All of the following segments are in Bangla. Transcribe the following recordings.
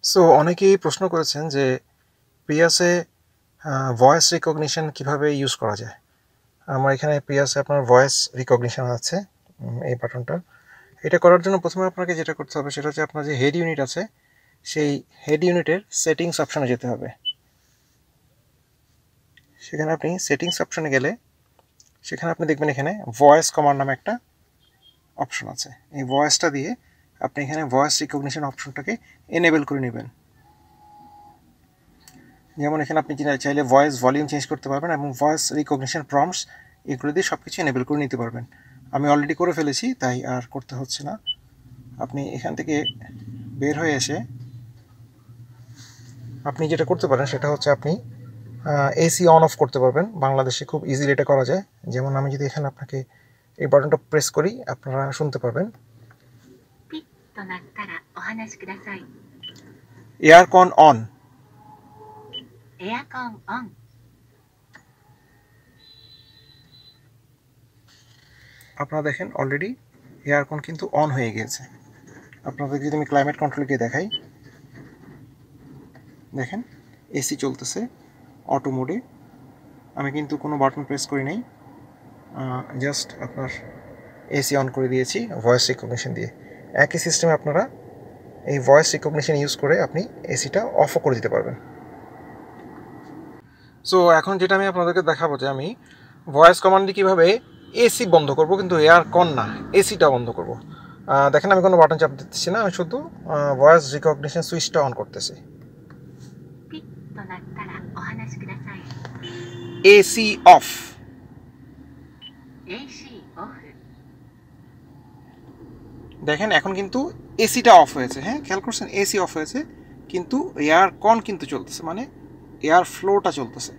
সো অনেকেই প্রশ্ন করেছেন যে প্রিয়াসে ভয়েস রিকগনিশন কিভাবে ইউজ করা যায়। আমার এখানে প্রিয়াসে আপনার ভয়েস রিকগনিশন আছে, এই বাটনটা। এটা করার জন্য প্রথমে আপনাকে যেটা করতে হবে সেটা হচ্ছে আপনার যে হেড ইউনিট আছে সেই হেড ইউনিটের সেটিংস অপশানে যেতে হবে। সেখানে আপনি সেটিংস অপশানে গেলে সেখানে আপনি দেখবেন এখানে ভয়েস কমান্ড নামে একটা অপশন আছে। এই ভয়েসটা দিয়ে আপনি এখানে ভয়েস রিকগনিশন অপশনটাকে এনেবল করে নেবেন। যেমন এখানে আপনি চাইলে ভয়েস ভলিউম চেঞ্জ করতে পারবেন এবং ভয়েস রিকগনিশন প্রম্পটস এগুলো দিয়ে সব কিছু এনেবল করে নিতে পারবেন। আমি অলরেডি করে ফেলেছি, তাই আর করতে হচ্ছে না। আপনি এখান থেকে বের হয়ে এসে আপনি যেটা করতে পারেন সেটা হচ্ছে আপনি এসি অন অফ করতে পারবেন। বাংলাদেশে খুব ইজিলি এটা করা যায়। যেমন আমি যদি এখানে আপনাকে এই বাটনটা প্রেস করি, আপনারা শুনতে পারবেন এয়ারকন অন। আপনারা দেখেন অলরেডি এয়ারকন কিন্তু অন হয়ে গিয়েছে। আপনাদের যদি আমি ক্লাইমেট কন্ট্রোলকে দেখাই, দেখেন এসি চলতেছে অটো মোডে। আমি কিন্তু কোনো বাটন প্রেস করি নাই, জাস্ট আপনার এসি অন করে দিয়েছি ভয়েস রিকগনিশন দিয়ে। একই সিস্টেমে আপনারা এই ভয়েস রিকগনিশন ইউজ করে আপনি এসিটা অফও করে দিতে পারবেন। সো এখন যেটা আমি আপনাদেরকে দেখাবো যে আমি ভয়েস কমান্ডে কীভাবে এসি বন্ধ করব, কিন্তু এয়ারকন না, এসিটা বন্ধ করব। দেখেন আমি কোনো বাটন চাপ দিচ্ছি না, আমি শুধু ভয়েস রিকগনিশন সুইচটা অন করতেছি। AC of. দেখেন এখন কিন্তু এসিটা অফ হয়েছে। হ্যাঁ, খেয়াল করছেন এসি অফ হয়েছে, কিন্তু এয়ারকন কিন্তু চলতেছে, মানে এয়ার ফ্লোটা চলতেছে।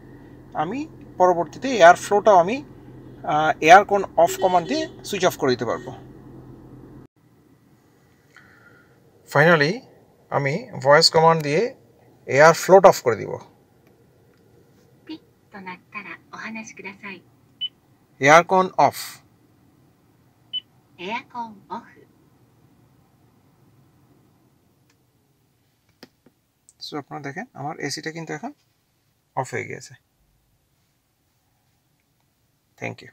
আমি পরবর্তীতে এয়ার ফ্লোটাও আমি এয়ারকন অফ কমান্ড দিয়ে সুইচ অফ করে দিতে পারবো। ফাইনালি আমি ভয়েস কমান্ড দিয়ে এয়ার ফ্লোট অফ করে দিব। Aircon of. সো আপনারা দেখেন আমার এসিটা কিন্তু এখন অফ হয়ে গিয়েছে। Thank you.